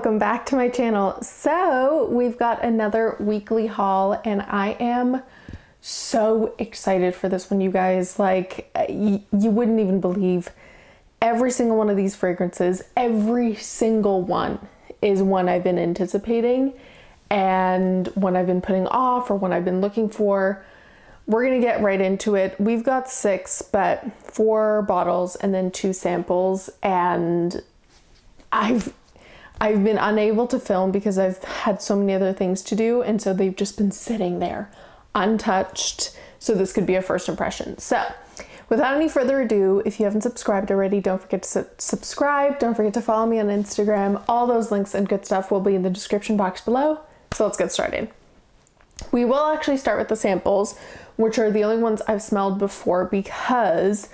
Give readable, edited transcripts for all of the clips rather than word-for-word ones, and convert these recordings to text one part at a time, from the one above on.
welcome back to my channel. So we've got another weekly haul and I am so excited for this one, you guys. Like, you wouldn't even believe every single one of these fragrances, every single one is one I've been anticipating and one I've been putting off or one I've been looking for. We're gonna get right into it. We've got 6, but 4 bottles and then 2 samples, and I've been unable to film because I've had so many other things to do, and so they've just been sitting there untouched, so this could be a first impression. So without any further ado, if you haven't subscribed already, don't forget to subscribe. Don't forget to follow me on Instagram. All those links and good stuff will be in the description box below. So let's get started. We will actually start with the samples, which are the only ones I've smelled before because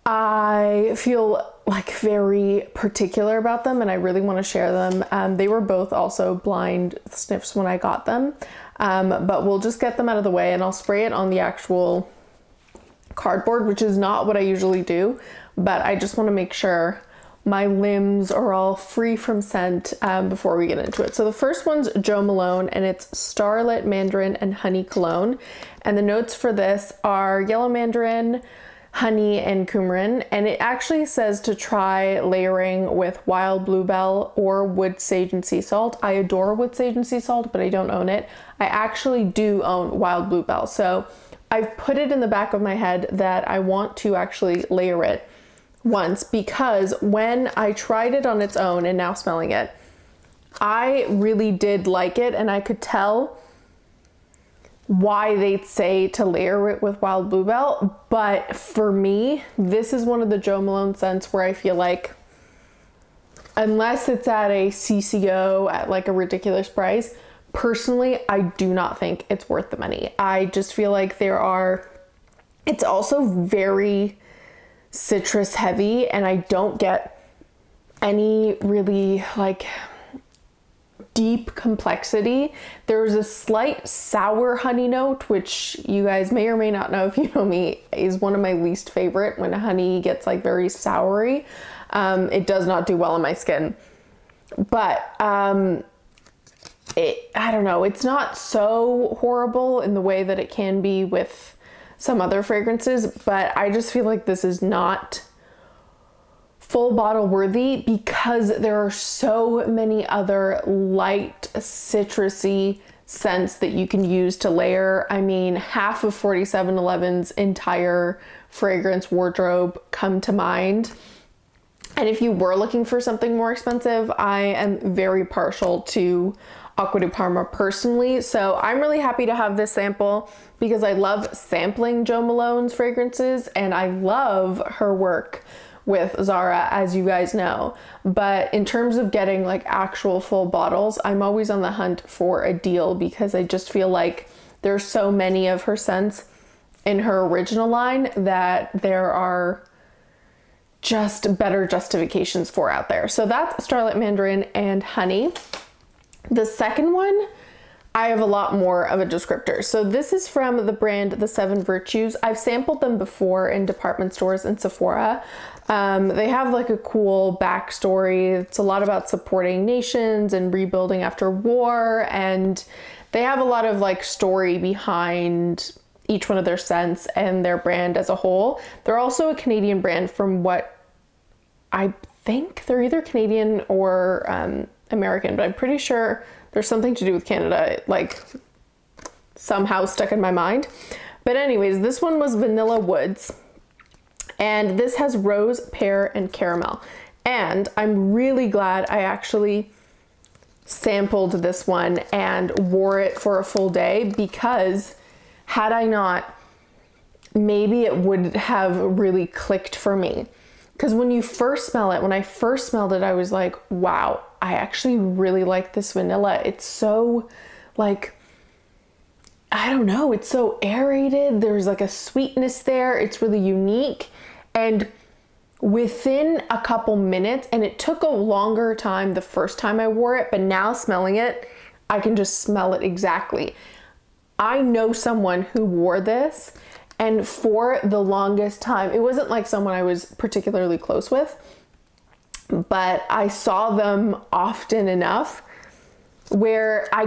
I feel like very particular about them and I really want to share them. They were both also blind sniffs when I got them, but we'll just get them out of the way and I'll spray it on the actual cardboard, which is not what I usually do, but I just want to make sure my limbs are all free from scent before we get into it. So the first one's Jo Malone and it's Starlit Mandarin and Honey Cologne. And the notes for this are yellow mandarin, honey, and coumarin. And it actually says to try layering with wild bluebell or wood sage and sea salt. I adore wood sage and sea salt, but I don't own it. I actually do own wild bluebell. So I've put it in the back of my head that I want to actually layer it once, because when I tried it on its own and now smelling it, I really did like it, and I could tell why they'd say to layer it with wild bluebell. But for me, this is one of the Jo Malone scents where I feel like unless it's at a CCO at like a ridiculous price, personally, I do not think it's worth the money. I just feel like it's also very citrus heavy and I don't get any really like deep complexity. There's a slight sour honey note, which you guys may or may not know if you know me, is one of my least favorite when honey gets like very soury. It does not do well on my skin, but I don't know, it's not so horrible in the way that it can be with some other fragrances, but I just feel like this is not full bottle worthy because there are so many other light citrusy scents that you can use to layer. I mean, half of 4711's entire fragrance wardrobe come to mind. And if you were looking for something more expensive, I am very partial to Acqua di Parma personally. So I'm really happy to have this sample because I love sampling Jo Malone's fragrances and I love her work with Zara, as you guys know. But in terms of getting like actual full bottles, I'm always on the hunt for a deal because I just feel like there's so many of her scents in her original line that there are just better justifications for out there. So that's Starlit Mandarin and Honey. The second one, I have a lot more of a descriptor. So this is from the brand The 7 Virtues. I've sampled them before in department stores and Sephora. They have like a cool backstory. It's a lot about supporting nations and rebuilding after war, and they have a lot of like story behind each one of their scents and their brand as a whole. They're also a Canadian brand from what I think. They're either Canadian or American, but I'm pretty sure there's something to do with Canada, like somehow stuck in my mind. But anyways, this one was Vanilla Woods, and this has rose, pear, and caramel. And I'm really glad I actually sampled this one and wore it for a full day, because had I not, maybe it would have really clicked for me. Because when you first smell it, when I first smelled it, I was like, wow, I actually really like this vanilla. It's so like, I don't know, it's so aerated. There's like a sweetness there. It's really unique. And within a couple minutes, and it took a longer time the first time I wore it, but now smelling it, I can just smell it exactly. I know someone who wore this, and for the longest time, it wasn't like someone I was particularly close with, but I saw them often enough where I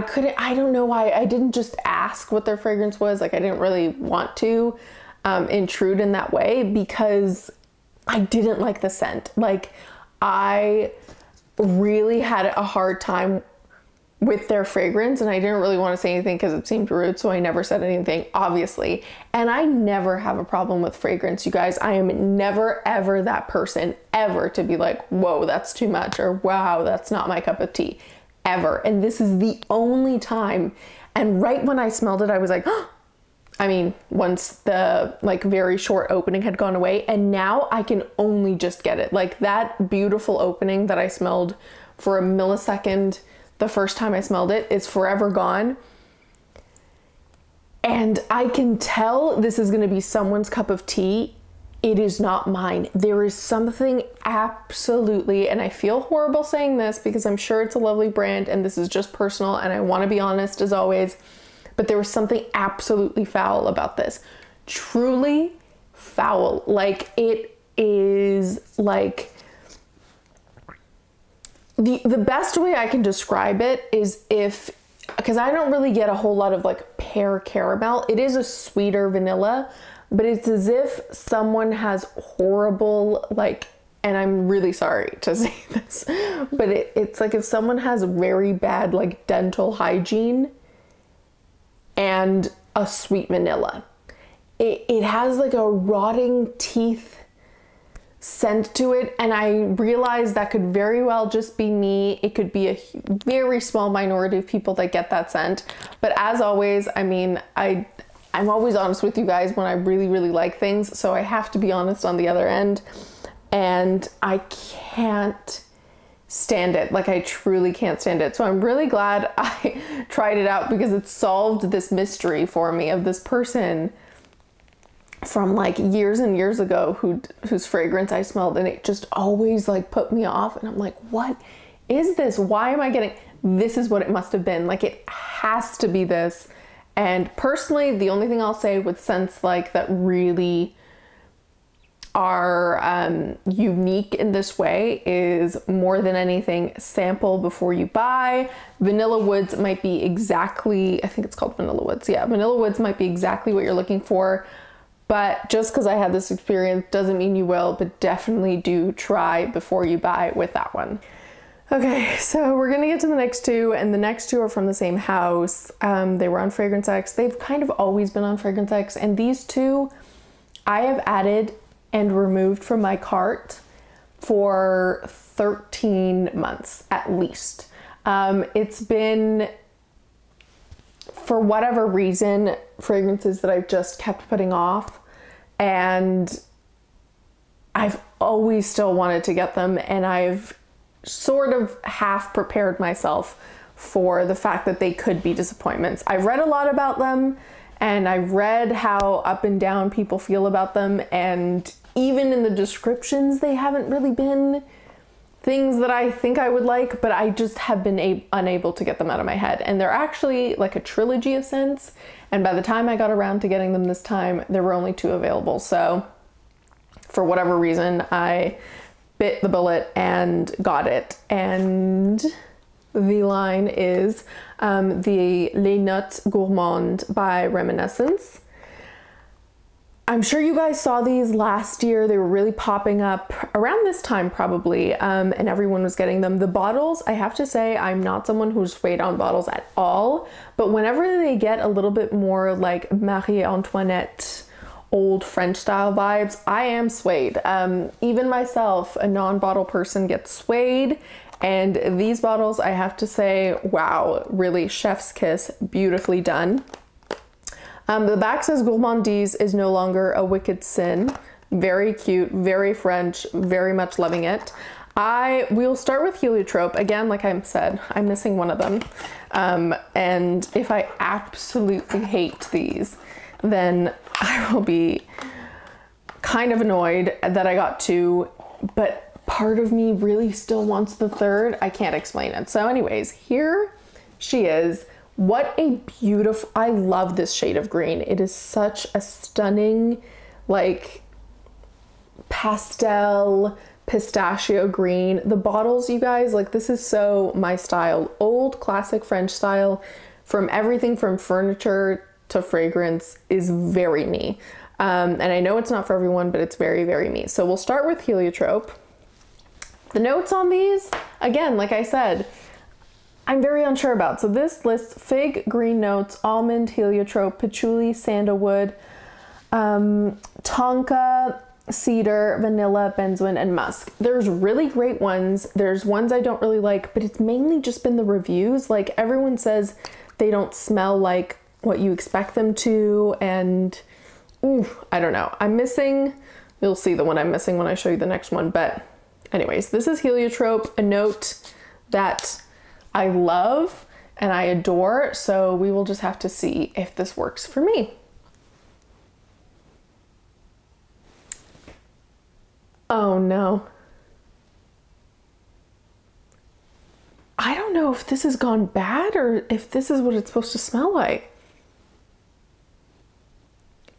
don't know why I didn't just ask what their fragrance was. Like, I didn't really want to intrude in that way because I didn't like the scent. Like, I really had a hard time with their fragrance, and I didn't really want to say anything because it seemed rude, so I never said anything, obviously. And I never have a problem with fragrance, you guys. I am never ever that person ever to be like, whoa, that's too much, or wow, that's not my cup of tea, ever. And this is the only time. And right when I smelled it, I was like, oh. I mean, once the like very short opening had gone away, and now I can only just get it. Like, that beautiful opening that I smelled for a millisecond the first time I smelled it is forever gone. And I can tell this is going to be someone's cup of tea. It is not mine. There is something absolutely, and I feel horrible saying this because I'm sure it's a lovely brand and this is just personal and I want to be honest as always, but there was something absolutely foul about this. Truly foul. Like, it is like, the best way I can describe it is because I don't really get a whole lot of like pear caramel. It is a sweeter vanilla, but it's as if someone has horrible, like, and I'm really sorry to say this, but it's like if someone has very bad like dental hygiene and a sweet vanilla. It has like a rotting teeth scent to it, and I realize that could very well just be me. It could be a very small minority of people that get that scent, but as always, I mean, I'm always honest with you guys when I really, really like things, so I have to be honest on the other end, and I can't stand it. Like, I truly can't stand it. So I'm really glad I tried it out because it solved this mystery for me of this person from like years and years ago whose fragrance I smelled, and it just always like put me off, and I'm like, what is this? Why am I getting this? Is what it must have been. Like, it has to be this. And personally, the only thing I'll say with scents like that really are unique in this way is, more than anything, sample before you buy. Vanilla Woods might be exactly, I think it's called Vanilla Woods. Yeah, Vanilla Woods might be exactly what you're looking for. But just because I had this experience doesn't mean you will, but definitely do try before you buy with that one. Okay, so we're gonna get to the next two, and the next two are from the same house. They were on Fragrance X. They've kind of always been on Fragrance X, and these two I have added and removed from my cart for 13 months at least. It's been, for whatever reason, fragrances that I've just kept putting off, and I've always still wanted to get them, and I've sort of half prepared myself for the fact that they could be disappointments. I've read a lot about them, and I've read how up and down people feel about them, and even in the descriptions they haven't really been things that I think I would like, but I just have been unable to get them out of my head. And they're actually like a trilogy of scents, and by the time I got around to getting them this time, there were only 2 available. So for whatever reason, I bit the bullet and got it. And the line is the Les Notes Gourmandes by Reminescence. I'm sure you guys saw these last year. They were really popping up around this time probably, and everyone was getting them. The bottles, I have to say, I'm not someone who's swayed on bottles at all, but whenever they get a little bit more like Marie Antoinette, old French style vibes, I am swayed. Even myself, a non-bottle person, gets swayed, and these bottles, I have to say, wow, really chef's kiss, beautifully done. The back says gourmandise is no longer a wicked sin. Very cute, very French, very much loving it. We'll start with Heliotrope. Again, like I said, I'm missing one of them. And if I absolutely hate these, then I will be kind of annoyed that I got 2, but part of me really still wants the 3rd. I can't explain it. So anyways, here she is. What a beautiful, I love this shade of green. It is such a stunning, like, pastel, pistachio green. The bottles, you guys, like this is so my style. Old classic French style, from everything from furniture to fragrance, is very me. And I know it's not for everyone, but it's very, very me. So we'll start with Heliotrope. The notes on these, again, like I said, I'm very unsure about. So this lists fig, green notes, almond, heliotrope, patchouli, sandalwood, tonka, cedar, vanilla, benzoin, and musk. There's really great ones. There's ones I don't really like, but it's mainly just been the reviews. Like everyone says they don't smell like what you expect them to, and ooh, I don't know. I'm missing, you'll see the one I'm missing when I show you the next one, but anyways, this is Heliotrope, a note that I love and I adore, so we will just have to see if this works for me. Oh no. I don't know if this has gone bad or if this is what it's supposed to smell like.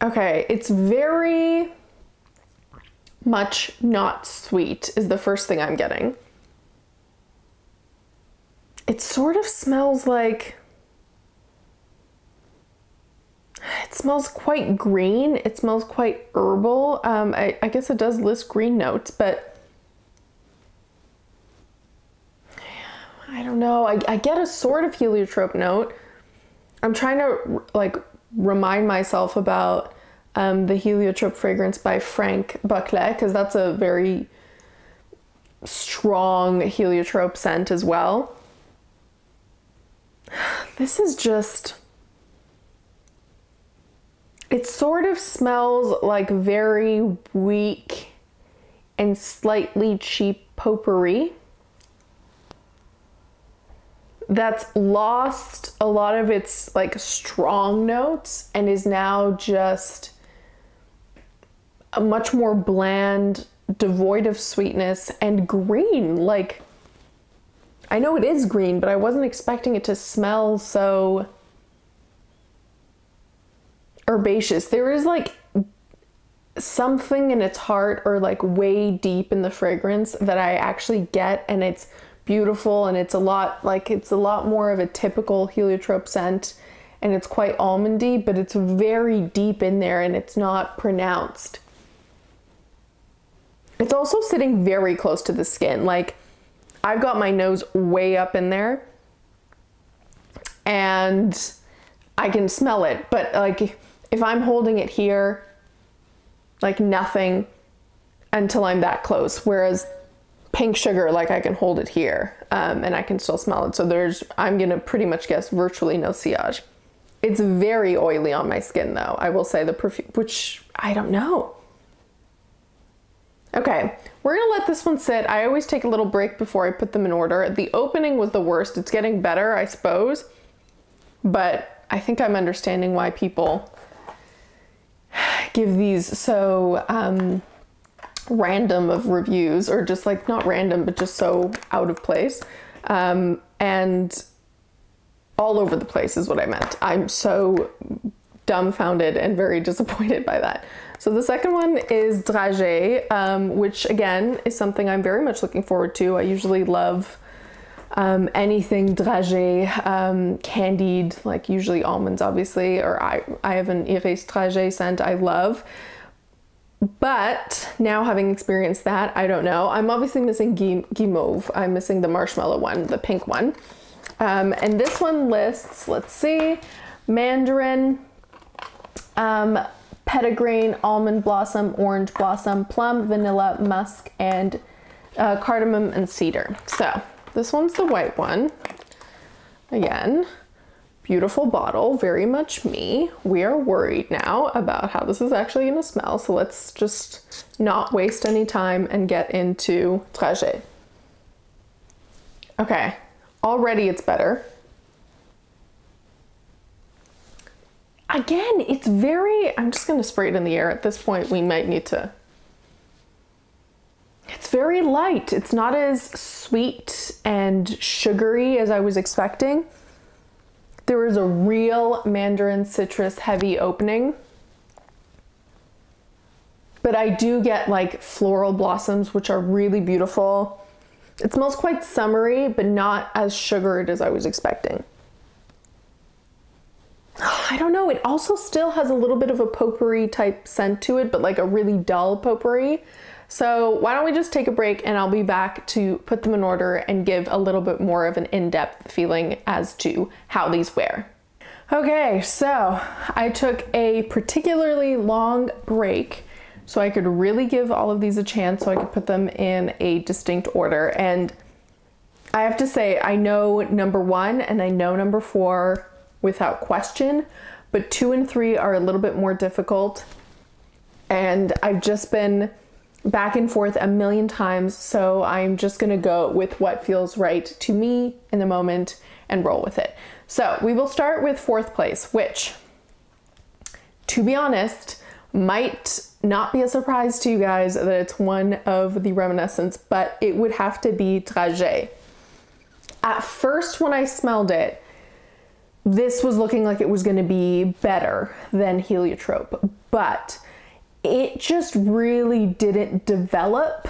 Okay, it's very much not sweet is the first thing I'm getting. It sort of smells like, it smells quite green. It smells quite herbal. I guess it does list green notes, but I don't know. I get a sort of heliotrope note. I'm trying to like remind myself about the Heliotrope fragrance by Frank Bucklet, because that's a very strong heliotrope scent as well. This is just, it sort of smells like very weak and slightly cheap potpourri that's lost a lot of its like strong notes and is now just a much more bland, devoid of sweetness, and green. Like, I know it is green, but I wasn't expecting it to smell so herbaceous. There is like something in its heart or like way deep in the fragrance that I actually get, and it's beautiful, and it's a lot more of a typical heliotrope scent, and it's quite almondy, but it's very deep in there and it's not pronounced. It's also sitting very close to the skin. Like, I've got my nose way up in there and I can smell it, but like if I'm holding it here, like nothing until I'm that close. Whereas pink sugar, like I can hold it here and I can still smell it. So I'm gonna pretty much guess virtually no sillage. It's very oily on my skin though. I will say the perfume, which I don't know. Okay, we're gonna let this one sit. I always take a little break before I put them in order. The opening was the worst. It's getting better, I suppose, but I think I'm understanding why people give these so random of reviews, or just like not random, but just so out of place and all over the place is what I meant. I'm so dumbfounded and very disappointed by that. So the second one is Dragee, which again is something I'm very much looking forward to. I usually love anything Dragee, candied, like usually almonds obviously, or I have an Iris Dragee scent I love. But now having experienced that, I don't know. I'm obviously missing Guimauve. I'm missing the marshmallow one, the pink one. And this one lists, let's see, Mandarin, petitgrain, almond blossom, orange blossom, plum, vanilla, musk, and cardamom and cedar. So this one's the white one. Again, beautiful bottle, very much me. We are worried now about how this is actually gonna smell. So let's just not waste any time and get into Dragee. Okay, already it's better. Again, it's very, I'm just gonna spray it in the air. At this point, we might need to. It's very light. It's not as sweet and sugary as I was expecting. There is a real Mandarin citrus heavy opening. but I do get like floral blossoms, which are really beautiful. It smells quite summery, but not as sugared as I was expecting. I don't know, it also still has a little bit of a potpourri type scent to it, but like a really dull potpourri. So why don't we just take a break and I'll be back to put them in order and give a little bit more of an in-depth feeling as to how these wear. Okay, so I took a particularly long break so I could really give all of these a chance so I could put them in a distinct order. And I have to say, I know number 1 and I know number 4 without question, but 2 and 3 are a little bit more difficult. And I've just been back and forth a million times, so I'm just gonna go with what feels right to me in the moment and roll with it. So we will start with 4th place, which, to be honest, might not be a surprise to you guys that it's one of the Reminescence, but it would have to be Dragee. At first, when I smelled it, this was looking like it was going to be better than Heliotrope, but it just really didn't develop.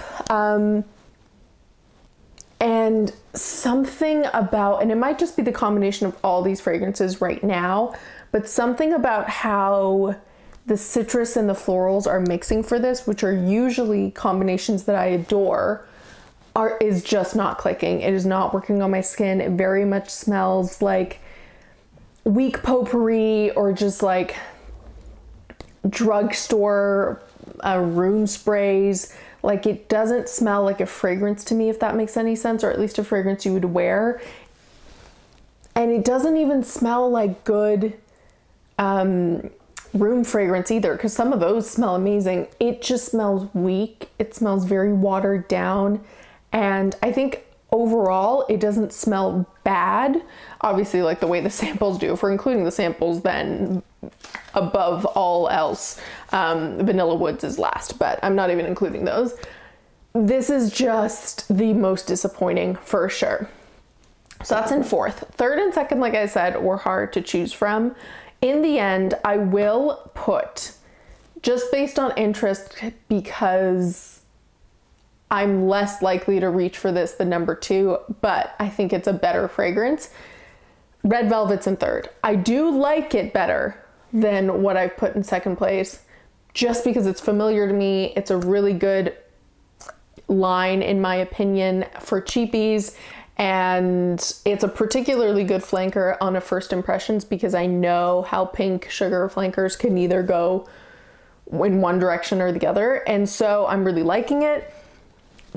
And something about, and it might just be the combination of all these fragrances right now, but something about how the citrus and the florals are mixing for this, which are usually combinations that I adore, is just not clicking. It is not working on my skin. It very much smells like weak potpourri or just like drugstore room sprays. Like, it doesn't smell like a fragrance to me, if that makes any sense, or at least a fragrance you would wear. And it doesn't even smell like good room fragrance either, because some of those smell amazing. It just smells weak. It smells very watered down. And I think overall it doesn't smell bad. Obviously, like the way the samples do. If we're including the samples, then above all else, Vanilla Woods is last, but I'm not even including those. This is just the most disappointing for sure. So that's in 4th. 3rd and 2nd, like I said, were hard to choose from. In the end, I will put, just based on interest, because I'm less likely to reach for this than number 2, but I think it's a better fragrance, Red Velvet's in 3rd. I do like it better than what I've put in 2nd place, just because it's familiar to me. It's a really good line, in my opinion, for cheapies. And it's a particularly good flanker on a first impressions, because I know how pink sugar flankers can either go in one direction or the other. And so I'm really liking it.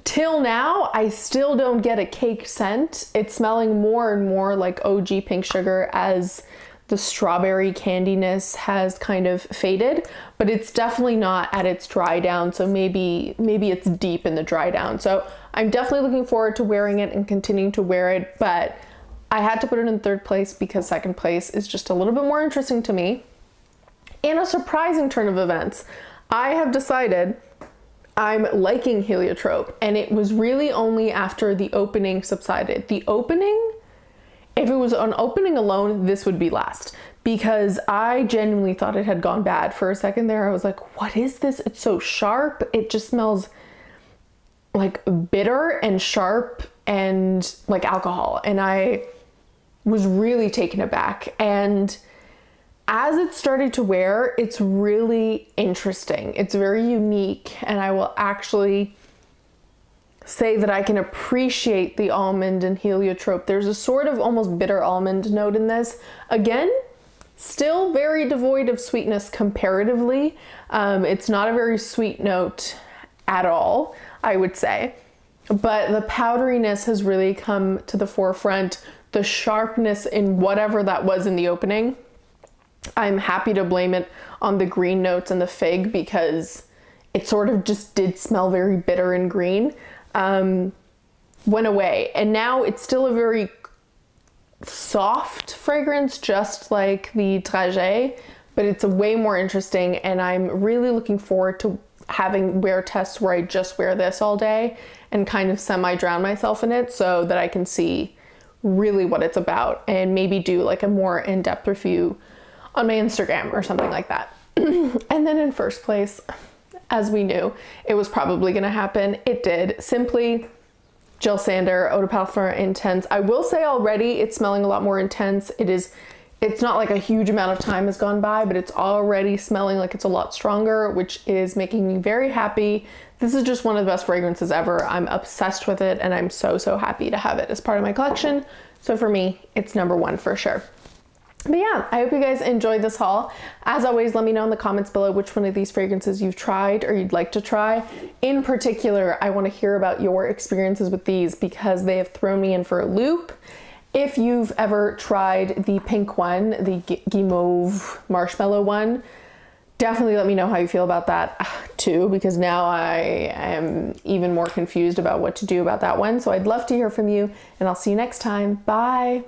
Till now, I still don't get a cake scent. It's smelling more and more like OG pink sugar as the strawberry candiness has kind of faded, but it's definitely not at its dry down. So maybe it's deep in the dry down. So I'm definitely looking forward to wearing it and continuing to wear it, but I had to put it in 3rd place because 2nd place is just a little bit more interesting to me. In a surprising turn of events, I have decided I'm liking Heliotrope, and it was really only after the opening subsided. The opening, if it was on opening alone, this would be last, because I genuinely thought it had gone bad for a second there. I was like, what is this? It's so sharp. It just smells like bitter and sharp and like alcohol. And I was really taken aback. And as it started to wear, it's really interesting. It's very unique, and I will actually say that I can appreciate the almond and Heliotrope. There's a sort of almost bitter almond note in this. Again, still very devoid of sweetness comparatively. It's not a very sweet note at all, I would say, but the powderiness has really come to the forefront. The sharpness in whatever that was in the opening, I'm happy to blame it on the green notes and the fig, because it sort of just did smell very bitter and green. Went away, and now it's still a very soft fragrance, just like the Dragee, but it's a way more interesting, and I'm really looking forward to having wear tests where I just wear this all day and kind of semi-drown myself in it so that I can see really what it's about, and maybe do like a more in-depth review on my Instagram or something like that. And then in 1st place, as we knew it was probably going to happen. It did. Simply Gel Sander Eau de Parfum Intense. I will say already it's smelling a lot more intense. It's not like a huge amount of time has gone by, but it's already smelling like it's a lot stronger, which is making me very happy. This is just one of the best fragrances ever. I'm obsessed with it, and I'm so, so happy to have it as part of my collection. So for me, it's number one for sure. But yeah, I hope you guys enjoyed this haul. As always, let me know in the comments below which one of these fragrances you've tried or you'd like to try. In particular, I want to hear about your experiences with these because they have thrown me in for a loop. If you've ever tried the pink one, the Guimauve Marshmallow one, definitely let me know how you feel about that too, because now I am even more confused about what to do about that one. So I'd love to hear from you, and I'll see you next time. Bye.